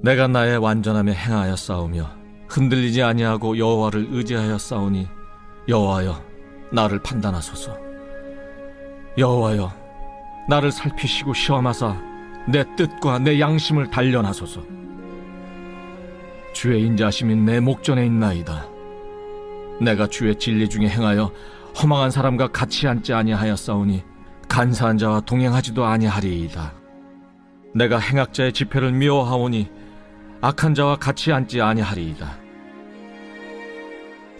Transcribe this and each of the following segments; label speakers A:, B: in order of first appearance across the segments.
A: 내가 나의 완전함에 행하여 싸우며 흔들리지 아니하고 여호와를 의지하여 싸우니 여호와여 나를 판단하소서. 여호와여 나를 살피시고 시험하사 내 뜻과 내 양심을 단련하소서. 주의 인자심이 내 목전에 있나이다. 내가 주의 진리 중에 행하여 허망한 사람과 같이 앉지 아니하여 싸우니 간사한 자와 동행하지도 아니하리이다. 내가 행악자의 집회를 미워하오니 악한 자와 같이 앉지 아니하리이다.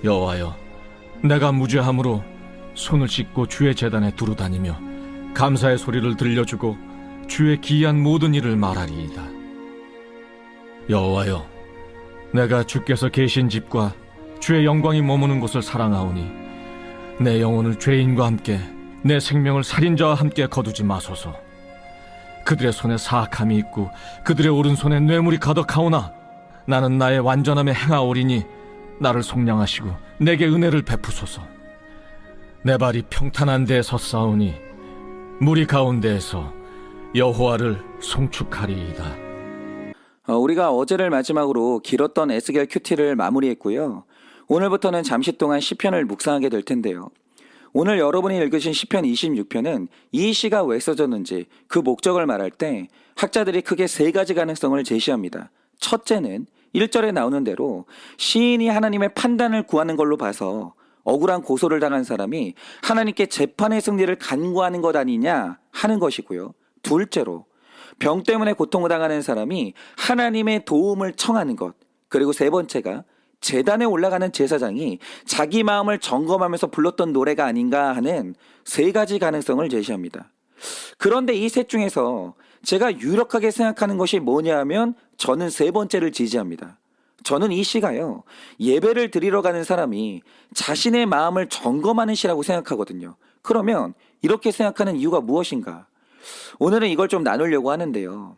A: 여호와여 내가 무죄함으로 손을 씻고 주의 제단에 두루 다니며 감사의 소리를 들려주고 주의 기이한 모든 일을 말하리이다. 여호와여 내가 주께서 계신 집과 주의 영광이 머무는 곳을 사랑하오니 내 영혼을 죄인과 함께 내 생명을 살인자와 함께 거두지 마소서. 그들의 손에 사악함이 있고 그들의 오른손에 뇌물이 가득하오나 나는 나의 완전함에 행하오리니 나를 속량하시고 내게 은혜를 베푸소서. 내 발이 평탄한 데에 섰사오니 무리 가운데에서 여호와를 송축하리이다.
B: 우리가 어제를 마지막으로 길었던 에스겔 큐티를 마무리했고요. 오늘부터는 잠시 동안 시편을 묵상하게 될 텐데요. 오늘 여러분이 읽으신 시편 26편은 이 시가 왜 써졌는지 그 목적을 말할 때 학자들이 크게 세 가지 가능성을 제시합니다. 첫째는 1절에 나오는 대로 시인이 하나님의 판단을 구하는 걸로 봐서 억울한 고소를 당한 사람이 하나님께 재판의 승리를 간구하는 것 아니냐 하는 것이고요. 둘째로 병 때문에 고통을 당하는 사람이 하나님의 도움을 청하는 것. 그리고 세 번째가 제단에 올라가는 제사장이 자기 마음을 점검하면서 불렀던 노래가 아닌가 하는 세 가지 가능성을 제시합니다. 그런데 이 셋 중에서 제가 유력하게 생각하는 것이 뭐냐 하면 저는 세 번째를 지지합니다. 저는 이 시가요, 예배를 드리러 가는 사람이 자신의 마음을 점검하는 시라고 생각하거든요. 그러면 이렇게 생각하는 이유가 무엇인가? 오늘은 이걸 좀 나누려고 하는데요.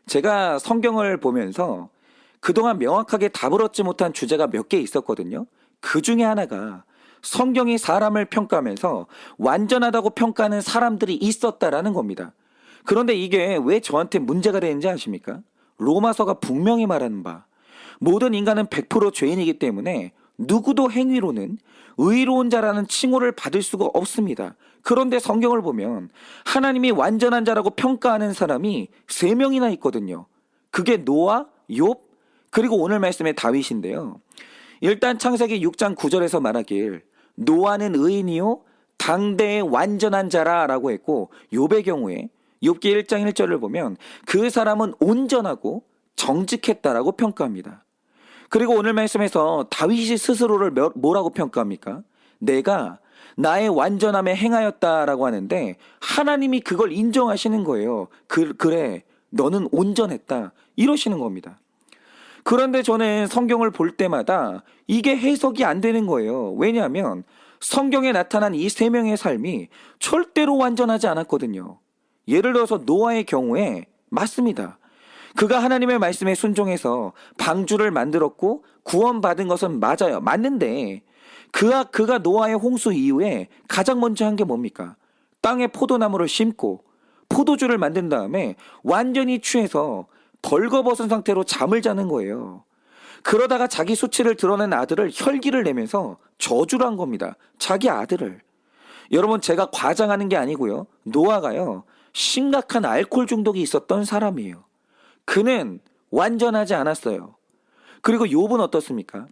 B: 제가 성경을 보면서 그동안 명확하게 답을 얻지 못한 주제가 몇 개 있었거든요. 그 중에 하나가 성경이 사람을 평가하면서 완전하다고 평가하는 사람들이 있었다라는 겁니다. 그런데 이게 왜 저한테 문제가 되는지 아십니까? 로마서가 분명히 말하는 바 모든 인간은 100% 죄인이기 때문에 누구도 행위로는 의로운 자라는 칭호를 받을 수가 없습니다. 그런데 성경을 보면 하나님이 완전한 자라고 평가하는 사람이 3명이나 있거든요. 그게 노아, 욥, 그리고 오늘 말씀의 다윗인데요. 일단 창세기 6장 9절에서 말하길 노아는 의인이요 당대의 완전한 자라라고 했고, 욥의 경우에 욥기 1장 1절을 보면 그 사람은 온전하고 정직했다라고 평가합니다. 그리고 오늘 말씀에서 다윗이 스스로를 뭐라고 평가합니까? 내가 나의 완전함에 행하였다라고 하는데 하나님이 그걸 인정하시는 거예요. 그래 너는 온전했다 이러시는 겁니다. 그런데 저는 성경을 볼 때마다 이게 해석이 안 되는 거예요. 왜냐하면 성경에 나타난 이 3명의 삶이 절대로 완전하지 않았거든요. 예를 들어서 노아의 경우에 맞습니다. 그가 하나님의 말씀에 순종해서 방주를 만들었고 구원받은 것은 맞아요. 맞는데 그가 노아의 홍수 이후에 가장 먼저 한 게 뭡니까? 땅에 포도나무를 심고 포도주를 만든 다음에 완전히 취해서 벌거벗은 상태로 잠을 자는 거예요. 그러다가 자기 수치를 드러낸 아들을 혈기를 내면서 저주를 한 겁니다. 자기 아들을. 여러분, 제가 과장하는 게 아니고요. 노아가요, 심각한 알코올 중독이 있었던 사람이에요. 그는 완전하지 않았어요. 그리고 욥은 어떻습니까?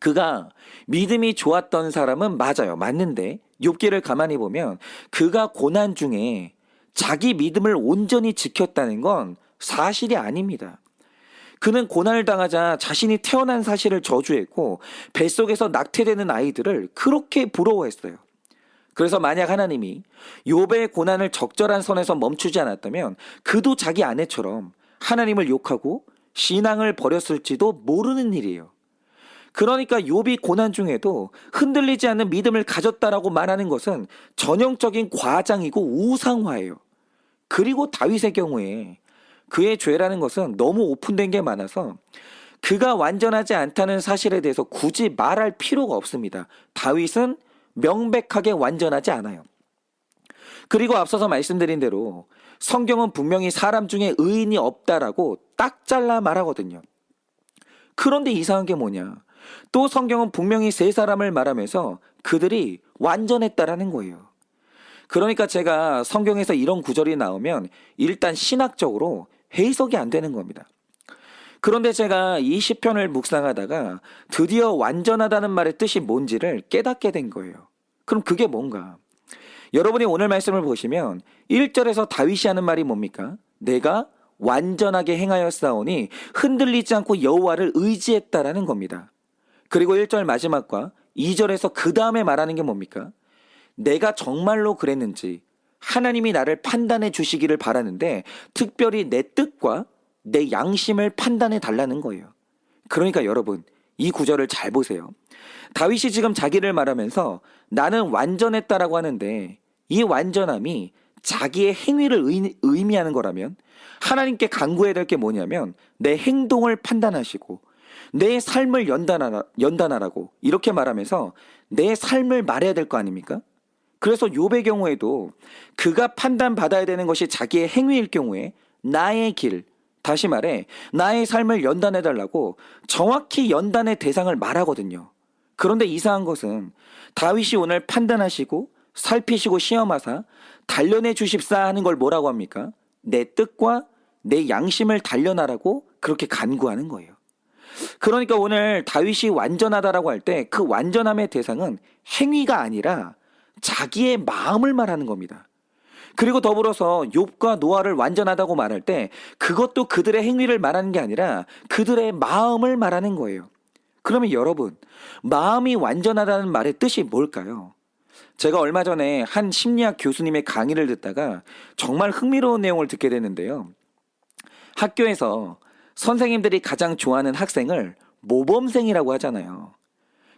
B: 그가 믿음이 좋았던 사람은 맞아요. 맞는데 욥기를 가만히 보면 그가 고난 중에 자기 믿음을 온전히 지켰다는 건 사실이 아닙니다. 그는 고난을 당하자 자신이 태어난 사실을 저주했고 뱃속에서 낙태되는 아이들을 그렇게 부러워했어요. 그래서 만약 하나님이 욥의 고난을 적절한 선에서 멈추지 않았다면 그도 자기 아내처럼 하나님을 욕하고 신앙을 버렸을지도 모르는 일이에요. 그러니까 욥이 고난 중에도 흔들리지 않는 믿음을 가졌다라고 말하는 것은 전형적인 과장이고 우상화예요. 그리고 다윗의 경우에 그의 죄라는 것은 너무 오픈된 게 많아서 그가 완전하지 않다는 사실에 대해서 굳이 말할 필요가 없습니다. 다윗은 명백하게 완전하지 않아요. 그리고 앞서서 말씀드린 대로 성경은 분명히 사람 중에 의인이 없다라고 딱 잘라 말하거든요. 그런데 이상한 게 뭐냐? 또 성경은 분명히 세 사람을 말하면서 그들이 완전했다라는 거예요. 그러니까 제가 성경에서 이런 구절이 나오면 일단 신학적으로 해석이 안 되는 겁니다. 그런데 제가 이 시편을 묵상하다가 드디어 완전하다는 말의 뜻이 뭔지를 깨닫게 된 거예요. 그럼 그게 뭔가? 여러분이 오늘 말씀을 보시면 1절에서 다윗이 하는 말이 뭡니까? 내가 완전하게 행하였사오니 흔들리지 않고 여호와를 의지했다라는 겁니다. 그리고 1절 마지막과 2절에서 그 다음에 말하는 게 뭡니까? 내가 정말로 그랬는지 하나님이 나를 판단해 주시기를 바라는데 특별히 내 뜻과 내 양심을 판단해 달라는 거예요. 그러니까 여러분, 이 구절을 잘 보세요. 다윗이 지금 자기를 말하면서 나는 완전했다라고 하는데 이 완전함이 자기의 행위를 의미하는 거라면 하나님께 간구해야 될 게 뭐냐면 내 행동을 판단하시고 내 삶을 연단하라고 이렇게 말하면서 내 삶을 말해야 될 거 아닙니까? 그래서 욥의 경우에도 그가 판단받아야 되는 것이 자기의 행위일 경우에 나의 길, 다시 말해 나의 삶을 연단해달라고 정확히 연단의 대상을 말하거든요. 그런데 이상한 것은 다윗이 오늘 판단하시고 살피시고 시험하사 단련해 주십사 하는 걸 뭐라고 합니까? 내 뜻과 내 양심을 단련하라고 그렇게 간구하는 거예요. 그러니까 오늘 다윗이 완전하다라고 할 때 그 완전함의 대상은 행위가 아니라 자기의 마음을 말하는 겁니다. 그리고 더불어서 욥과 노아를 완전하다고 말할 때 그것도 그들의 행위를 말하는 게 아니라 그들의 마음을 말하는 거예요. 그러면 여러분, 마음이 완전하다는 말의 뜻이 뭘까요? 제가 얼마 전에 한 심리학 교수님의 강의를 듣다가 정말 흥미로운 내용을 듣게 됐는데요. 학교에서 선생님들이 가장 좋아하는 학생을 모범생이라고 하잖아요.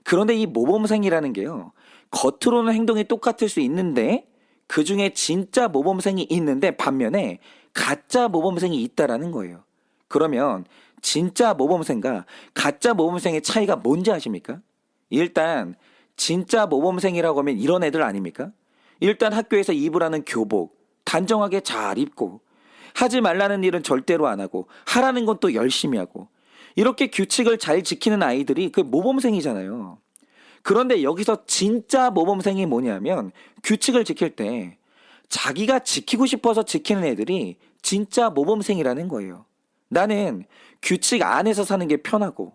B: 그런데 이 모범생이라는 게요, 겉으로는 행동이 똑같을 수 있는데 그 중에 진짜 모범생이 있는데 반면에 가짜 모범생이 있다라는 거예요. 그러면 진짜 모범생과 가짜 모범생의 차이가 뭔지 아십니까? 일단 진짜 모범생이라고 하면 이런 애들 아닙니까? 일단 학교에서 입으라는 교복 단정하게 잘 입고 하지 말라는 일은 절대로 안 하고 하라는 건 또 열심히 하고 이렇게 규칙을 잘 지키는 아이들이 그 모범생이잖아요. 그런데 여기서 진짜 모범생이 뭐냐면 규칙을 지킬 때 자기가 지키고 싶어서 지키는 애들이 진짜 모범생이라는 거예요. 나는 규칙 안에서 사는 게 편하고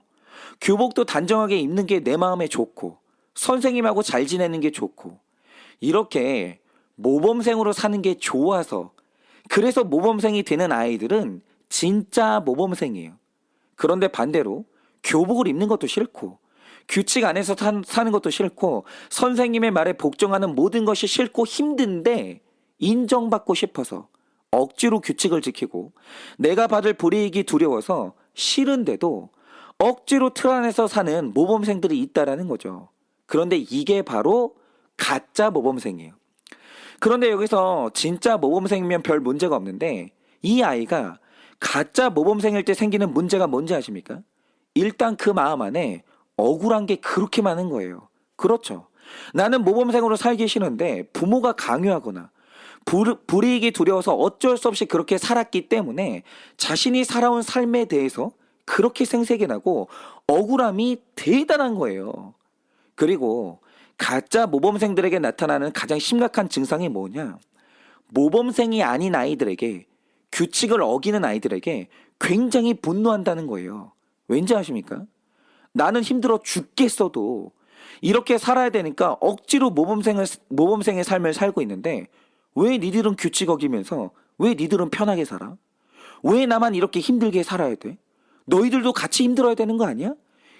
B: 교복도 단정하게 입는 게 내 마음에 좋고 선생님하고 잘 지내는 게 좋고 이렇게 모범생으로 사는 게 좋아서 그래서 모범생이 되는 아이들은 진짜 모범생이에요. 그런데 반대로 교복을 입는 것도 싫고 규칙 안에서 사는 것도 싫고 선생님의 말에 복종하는 모든 것이 싫고 힘든데 인정받고 싶어서 억지로 규칙을 지키고 내가 받을 불이익이 두려워서 싫은데도 억지로 틀 안에서 사는 모범생들이 있다라는 거죠. 그런데 이게 바로 가짜 모범생이에요. 그런데 여기서 진짜 모범생이면 별 문제가 없는데 이 아이가 가짜 모범생일 때 생기는 문제가 뭔지 아십니까? 일단 그 마음 안에 억울한 게 그렇게 많은 거예요. 그렇죠. 나는 모범생으로 살기 싫은데 부모가 강요하거나 불이익이 두려워서 어쩔 수 없이 그렇게 살았기 때문에 자신이 살아온 삶에 대해서 그렇게 생색이 나고 억울함이 대단한 거예요. 그리고 가짜 모범생들에게 나타나는 가장 심각한 증상이 뭐냐? 모범생이 아닌 아이들에게 규칙을 어기는 아이들에게 굉장히 분노한다는 거예요. 왠지 아십니까? 나는 힘들어 죽겠어도 이렇게 살아야 되니까 억지로 모범생의 삶을 살고 있는데 왜 니들은 규칙 어기면서 왜 니들은 편하게 살아? 왜 나만 이렇게 힘들게 살아야 돼? 너희들도 같이 힘들어야 되는 거 아니야?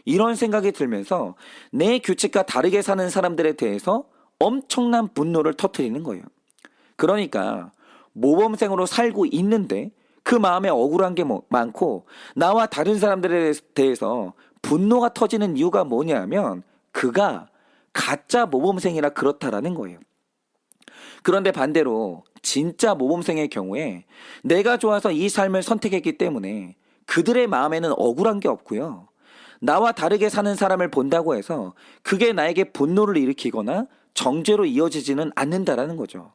B: 이런 생각이 들면서 내 규칙과 다르게 사는 사람들에 대해서 엄청난 분노를 터뜨리는 거예요. 그러니까 모범생으로 살고 있는데 그 마음에 억울한 게 많고 나와 다른 사람들에 대해서 분노가 터지는 이유가 뭐냐면 그가 가짜 모범생이라 그렇다라는 거예요. 그런데 반대로 진짜 모범생의 경우에 내가 좋아서 이 삶을 선택했기 때문에 그들의 마음에는 억울한 게 없고요. 나와 다르게 사는 사람을 본다고 해서 그게 나에게 분노를 일으키거나 정죄로 이어지지는 않는다라는 거죠.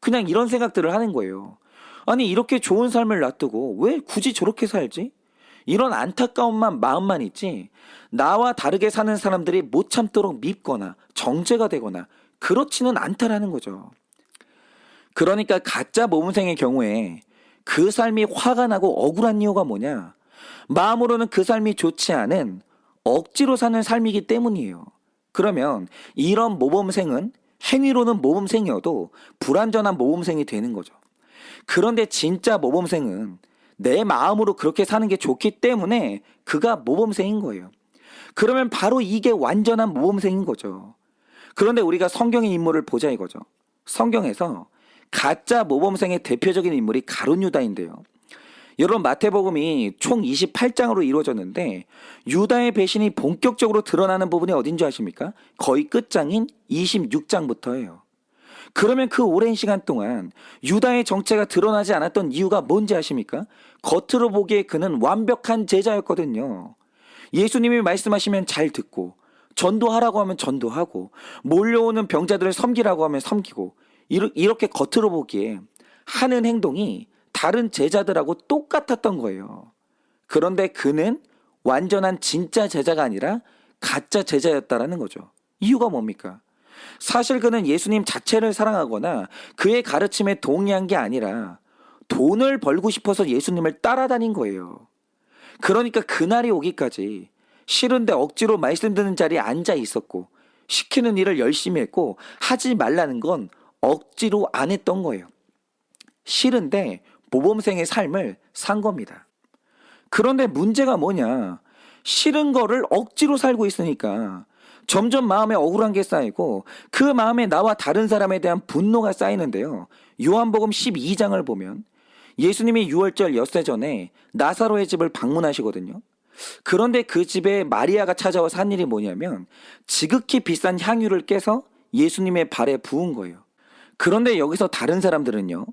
B: 그냥 이런 생각들을 하는 거예요. 아니, 이렇게 좋은 삶을 놔두고 왜 굳이 저렇게 살지? 이런 안타까운 마음만 있지, 나와 다르게 사는 사람들이 못 참도록 밉거나 정죄가 되거나 그렇지는 않다라는 거죠. 그러니까 가짜 모범생의 경우에 그 삶이 화가 나고 억울한 이유가 뭐냐? 마음으로는 그 삶이 좋지 않은 억지로 사는 삶이기 때문이에요. 그러면 이런 모범생은 행위로는 모범생이어도 불완전한 모범생이 되는 거죠. 그런데 진짜 모범생은 내 마음으로 그렇게 사는 게 좋기 때문에 그가 모범생인 거예요. 그러면 바로 이게 완전한 모범생인 거죠. 그런데 우리가 성경의 인물을 보자 이거죠. 성경에서 가짜 모범생의 대표적인 인물이 가룟 유다인데요. 여러분, 마태복음이 총 28장으로 이루어졌는데 유다의 배신이 본격적으로 드러나는 부분이 어딘지 아십니까? 거의 끝장인 26장부터예요. 그러면 그 오랜 시간 동안 유다의 정체가 드러나지 않았던 이유가 뭔지 아십니까? 겉으로 보기에 그는 완벽한 제자였거든요. 예수님이 말씀하시면 잘 듣고, 전도하라고 하면 전도하고, 몰려오는 병자들을 섬기라고 하면 섬기고, 이렇게 겉으로 보기에 하는 행동이 다른 제자들하고 똑같았던 거예요. 그런데 그는 완전한 진짜 제자가 아니라 가짜 제자였다라는 거죠. 이유가 뭡니까? 사실 그는 예수님 자체를 사랑하거나 그의 가르침에 동의한 게 아니라 돈을 벌고 싶어서 예수님을 따라다닌 거예요. 그러니까 그날이 오기까지 싫은데 억지로 말씀 듣는 자리에 앉아 있었고, 시키는 일을 열심히 했고, 하지 말라는 건 억지로 안 했던 거예요. 싫은데 모범생의 삶을 산 겁니다. 그런데 문제가 뭐냐? 싫은 거를 억지로 살고 있으니까 점점 마음에 억울한 게 쌓이고, 그 마음에 나와 다른 사람에 대한 분노가 쌓이는데요. 요한복음 12장을 보면 예수님이 유월절 엿새 전에 나사로의 집을 방문하시거든요. 그런데 그 집에 마리아가 찾아와서 한 일이 뭐냐면 지극히 비싼 향유를 깨서 예수님의 발에 부은 거예요. 그런데 여기서 다른 사람들은요,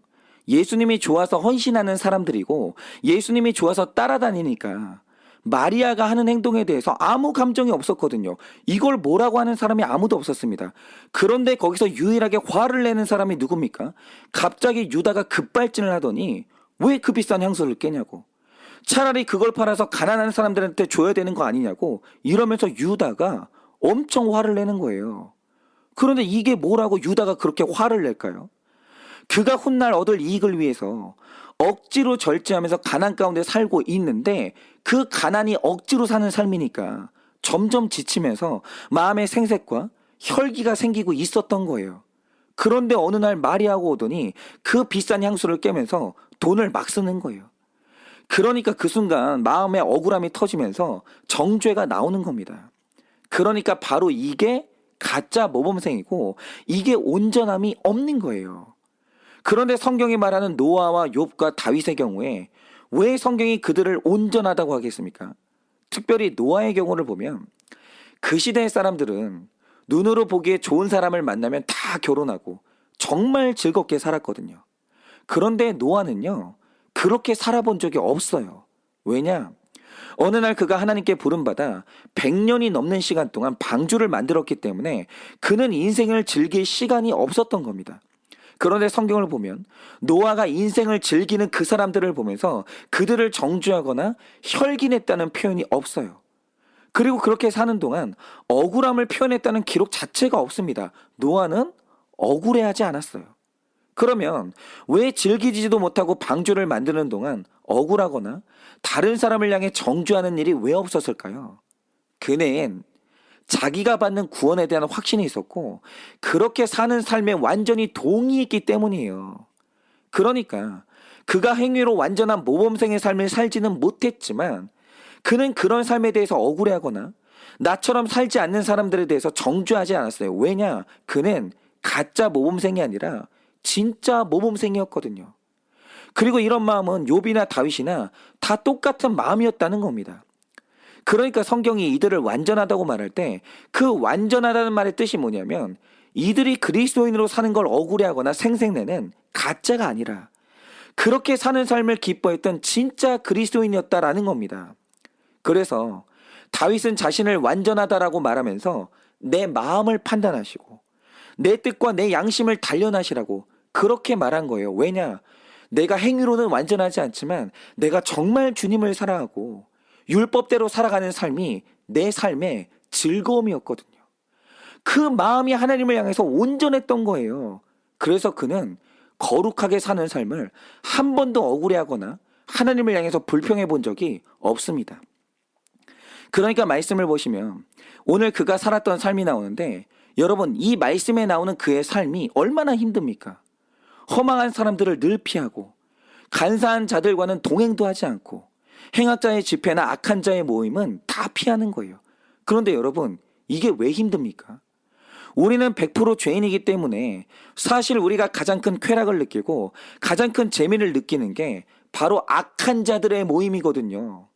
B: 예수님이 좋아서 헌신하는 사람들이고 예수님이 좋아서 따라다니니까 마리아가 하는 행동에 대해서 아무 감정이 없었거든요. 이걸 뭐라고 하는 사람이 아무도 없었습니다. 그런데 거기서 유일하게 화를 내는 사람이 누굽니까? 갑자기 유다가 급발진을 하더니 왜 그 비싼 향수를 깨냐고, 차라리 그걸 팔아서 가난한 사람들한테 줘야 되는 거 아니냐고 이러면서 유다가 엄청 화를 내는 거예요. 그런데 이게 뭐라고 유다가 그렇게 화를 낼까요? 그가 훗날 얻을 이익을 위해서 억지로 절제하면서 가난 가운데 살고 있는데, 그 가난이 억지로 사는 삶이니까 점점 지치면서 마음의 생색과 혈기가 생기고 있었던 거예요. 그런데 어느 날 마리아가 오더니 그 비싼 향수를 깨면서 돈을 막 쓰는 거예요. 그러니까 그 순간 마음의 억울함이 터지면서 정죄가 나오는 겁니다. 그러니까 바로 이게 가짜 모범생이고 이게 온전함이 없는 거예요. 그런데 성경이 말하는 노아와 욥과 다윗의 경우에 왜 성경이 그들을 온전하다고 하겠습니까? 특별히 노아의 경우를 보면 그 시대의 사람들은 눈으로 보기에 좋은 사람을 만나면 다 결혼하고 정말 즐겁게 살았거든요. 그런데 노아는요, 그렇게 살아본 적이 없어요. 왜냐? 어느 날 그가 하나님께 부름받아 100년이 넘는 시간 동안 방주를 만들었기 때문에 그는 인생을 즐길 시간이 없었던 겁니다. 그런데 성경을 보면 노아가 인생을 즐기는 그 사람들을 보면서 그들을 정죄하거나 혈기냈다는 표현이 없어요. 그리고 그렇게 사는 동안 억울함을 표현했다는 기록 자체가 없습니다. 노아는 억울해하지 않았어요. 그러면 왜 즐기지도 못하고 방주를 만드는 동안 억울하거나 다른 사람을 향해 정죄하는 일이 왜 없었을까요? 그는 자기가 받는 구원에 대한 확신이 있었고 그렇게 사는 삶에 완전히 동의했기 때문이에요. 그러니까 그가 행위로 완전한 모범생의 삶을 살지는 못했지만 그는 그런 삶에 대해서 억울해하거나 나처럼 살지 않는 사람들에 대해서 정죄하지 않았어요. 왜냐? 그는 가짜 모범생이 아니라 진짜 모범생이었거든요. 그리고 이런 마음은 욥이나 다윗이나 다 똑같은 마음이었다는 겁니다. 그러니까 성경이 이들을 완전하다고 말할 때 그 완전하다는 말의 뜻이 뭐냐면 이들이 그리스도인으로 사는 걸 억울해하거나 생색내는 가짜가 아니라 그렇게 사는 삶을 기뻐했던 진짜 그리스도인이었다라는 겁니다. 그래서 다윗은 자신을 완전하다라고 말하면서 내 마음을 판단하시고 내 뜻과 내 양심을 단련하시라고 그렇게 말한 거예요. 왜냐? 내가 행위로는 완전하지 않지만 내가 정말 주님을 사랑하고 율법대로 살아가는 삶이 내 삶의 즐거움이었거든요. 그 마음이 하나님을 향해서 온전했던 거예요. 그래서 그는 거룩하게 사는 삶을 한 번도 억울해하거나 하나님을 향해서 불평해 본 적이 없습니다. 그러니까 말씀을 보시면 오늘 그가 살았던 삶이 나오는데 여러분, 이 말씀에 나오는 그의 삶이 얼마나 힘듭니까? 허망한 사람들을 늘 피하고 간사한 자들과는 동행도 하지 않고 행악자의 집회나 악한 자의 모임은 다 피하는 거예요. 그런데 여러분, 이게 왜 힘듭니까? 우리는 100% 죄인이기 때문에 사실 우리가 가장 큰 쾌락을 느끼고 가장 큰 재미를 느끼는 게 바로 악한 자들의 모임이거든요.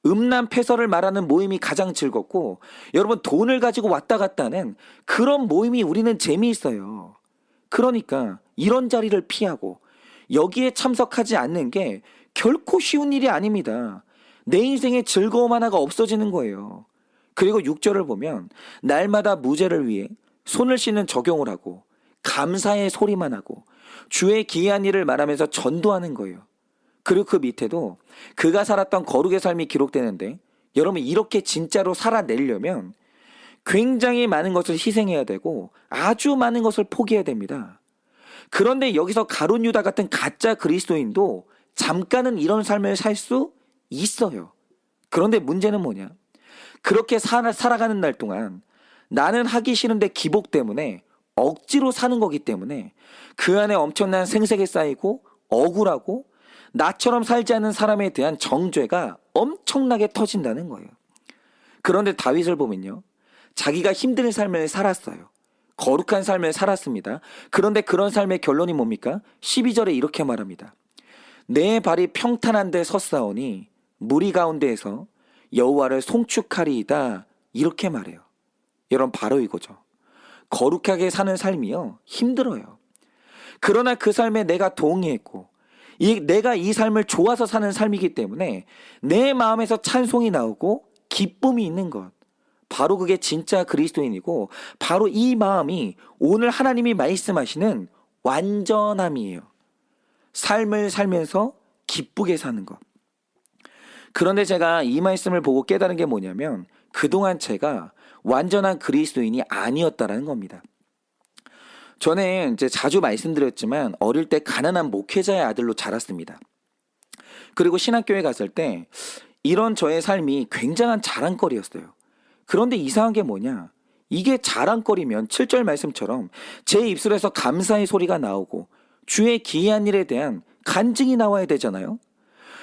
B: 음란 패설을 말하는 모임이 가장 즐겁고 여러분, 돈을 가지고 왔다 갔다 하는 그런 모임이 우리는 재미있어요. 그러니까 이런 자리를 피하고 여기에 참석하지 않는 게 결코 쉬운 일이 아닙니다. 내 인생의 즐거움 하나가 없어지는 거예요. 그리고 6절을 보면 날마다 무죄를 위해 손을 씻는 적용을 하고 감사의 소리만 하고 주의 기이한 일을 말하면서 전도하는 거예요. 그리고 그 밑에도 그가 살았던 거룩의 삶이 기록되는데 여러분, 이렇게 진짜로 살아내려면 굉장히 많은 것을 희생해야 되고 아주 많은 것을 포기해야 됩니다. 그런데 여기서 가룟 유다 같은 가짜 그리스도인도 잠깐은 이런 삶을 살 수 있어요. 그런데 문제는 뭐냐? 그렇게 살아가는 날 동안 나는 하기 싫은데 기복 때문에 억지로 사는 거기 때문에 그 안에 엄청난 생색이 쌓이고 억울하고 나처럼 살지 않는 사람에 대한 정죄가 엄청나게 터진다는 거예요. 그런데 다윗을 보면요, 자기가 힘든 삶을 살았어요. 거룩한 삶을 살았습니다. 그런데 그런 삶의 결론이 뭡니까? 12절에 이렇게 말합니다. 내 발이 평탄한 데 섰사오니 무리 가운데에서 여호와를 송축하리이다. 이렇게 말해요. 여러분, 바로 이거죠. 거룩하게 사는 삶이요, 힘들어요. 그러나 그 삶에 내가 동의했고 내가 이 삶을 좋아서 사는 삶이기 때문에 내 마음에서 찬송이 나오고 기쁨이 있는 것, 바로 그게 진짜 그리스도인이고 바로 이 마음이 오늘 하나님이 말씀하시는 완전함이에요. 삶을 살면서 기쁘게 사는 것. 그런데 제가 이 말씀을 보고 깨달은 게 뭐냐면 그동안 제가 완전한 그리스도인이 아니었다라는 겁니다. 저는 이제 자주 말씀드렸지만 어릴 때 가난한 목회자의 아들로 자랐습니다. 그리고 신학교에 갔을 때 이런 저의 삶이 굉장한 자랑거리였어요. 그런데 이상한 게 뭐냐? 이게 자랑거리면 7절 말씀처럼 제 입술에서 감사의 소리가 나오고 주의 기이한 일에 대한 간증이 나와야 되잖아요.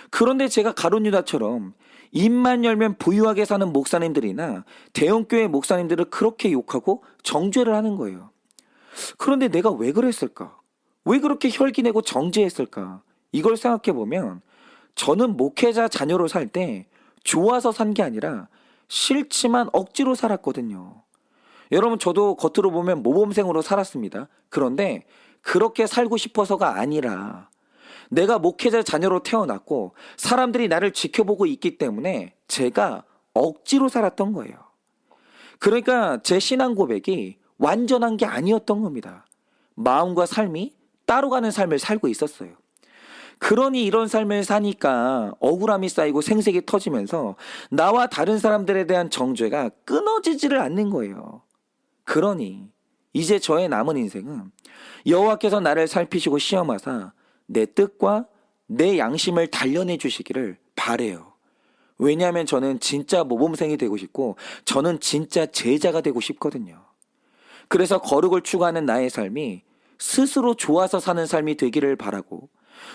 B: 그런데 제가 가룟 유다처럼 입만 열면 부유하게 사는 목사님들이나 대형교회 목사님들을 그렇게 욕하고 정죄를 하는 거예요. 그런데 내가 왜 그랬을까? 왜 그렇게 혈기내고 정죄했을까? 이걸 생각해 보면 저는 목회자 자녀로 살 때 좋아서 산 게 아니라 싫지만 억지로 살았거든요. 여러분, 저도 겉으로 보면 모범생으로 살았습니다. 그런데 그렇게 살고 싶어서가 아니라 내가 목회자 자녀로 태어났고 사람들이 나를 지켜보고 있기 때문에 제가 억지로 살았던 거예요. 그러니까 제 신앙 고백이 완전한 게 아니었던 겁니다. 마음과 삶이 따로 가는 삶을 살고 있었어요. 그러니 이런 삶을 사니까 억울함이 쌓이고 생색이 터지면서 나와 다른 사람들에 대한 정죄가 끊어지지를 않는 거예요. 그러니 이제 저의 남은 인생은 여호와께서 나를 살피시고 시험하사 내 뜻과 내 양심을 단련해 주시기를 바래요. 왜냐하면 저는 진짜 모범생이 되고 싶고 저는 진짜 제자가 되고 싶거든요. 그래서 거룩을 추구하는 나의 삶이 스스로 좋아서 사는 삶이 되기를 바라고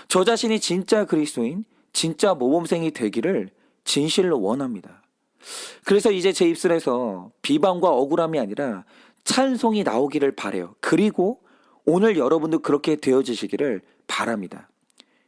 B: 저 자신이 진짜 그리스도인, 진짜 모범생이 되기를 진실로 원합니다. 그래서 이제 제 입술에서 비방과 억울함이 아니라 찬송이 나오기를 바라요. 그리고 오늘 여러분도 그렇게 되어지시기를 바랍니다.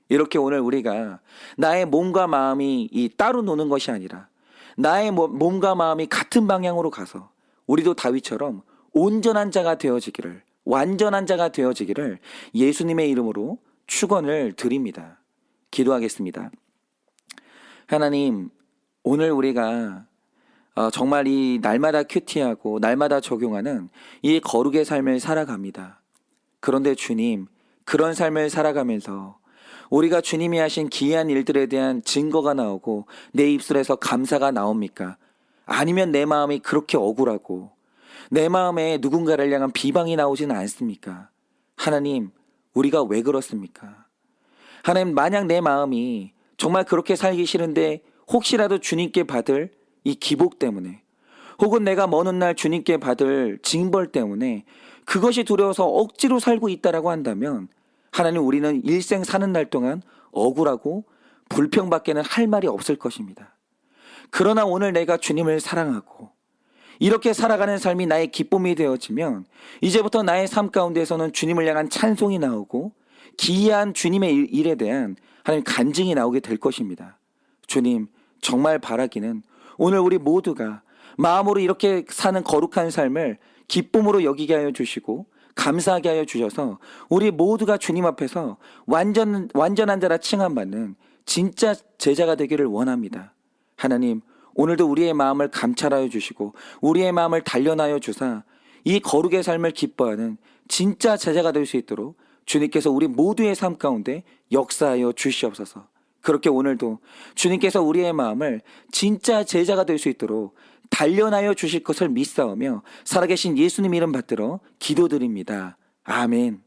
B: 이렇게 오늘 우리가 나의 몸과 마음이 따로 노는 것이 아니라 나의 몸과 마음이 같은 방향으로 가서 우리도 다윗처럼 온전한 자가 되어지기를, 완전한 자가 되어지기를 예수님의 이름으로 축원을 드립니다. 기도하겠습니다. 하나님, 오늘 우리가 정말 이 날마다 큐티하고 날마다 적용하는 이 거룩의 삶을 살아갑니다. 그런데 주님, 그런 삶을 살아가면서 우리가 주님이 하신 기이한 일들에 대한 증거가 나오고 내 입술에서 감사가 나옵니까? 아니면 내 마음이 그렇게 억울하고 내 마음에 누군가를 향한 비방이 나오지는 않습니까? 하나님, 우리가 왜 그렇습니까? 하나님, 만약 내 마음이 정말 그렇게 살기 싫은데 혹시라도 주님께 받을 이 기복 때문에 혹은 내가 먼 훗날 주님께 받을 징벌 때문에 그것이 두려워서 억지로 살고 있다라고 한다면 하나님, 우리는 일생 사는 날 동안 억울하고 불평밖에는 할 말이 없을 것입니다. 그러나 오늘 내가 주님을 사랑하고 이렇게 살아가는 삶이 나의 기쁨이 되어지면 이제부터 나의 삶 가운데서는 주님을 향한 찬송이 나오고 기이한 주님의 일에 대한 하나님 간증이 나오게 될 것입니다. 주님, 정말 바라기는 오늘 우리 모두가 마음으로 이렇게 사는 거룩한 삶을 기쁨으로 여기게 하여 주시고 감사하게 하여 주셔서 우리 모두가 주님 앞에서 완전한 자라 칭함받는 진짜 제자가 되기를 원합니다. 하나님, 오늘도 우리의 마음을 감찰하여 주시고 우리의 마음을 단련하여 주사 이 거룩의 삶을 기뻐하는 진짜 제자가 될 수 있도록 주님께서 우리 모두의 삶 가운데 역사하여 주시옵소서. 그렇게 오늘도 주님께서 우리의 마음을 진짜 제자가 될 수 있도록 단련하여 주실 것을 믿사오며 살아계신 예수님 이름 받들어 기도드립니다. 아멘.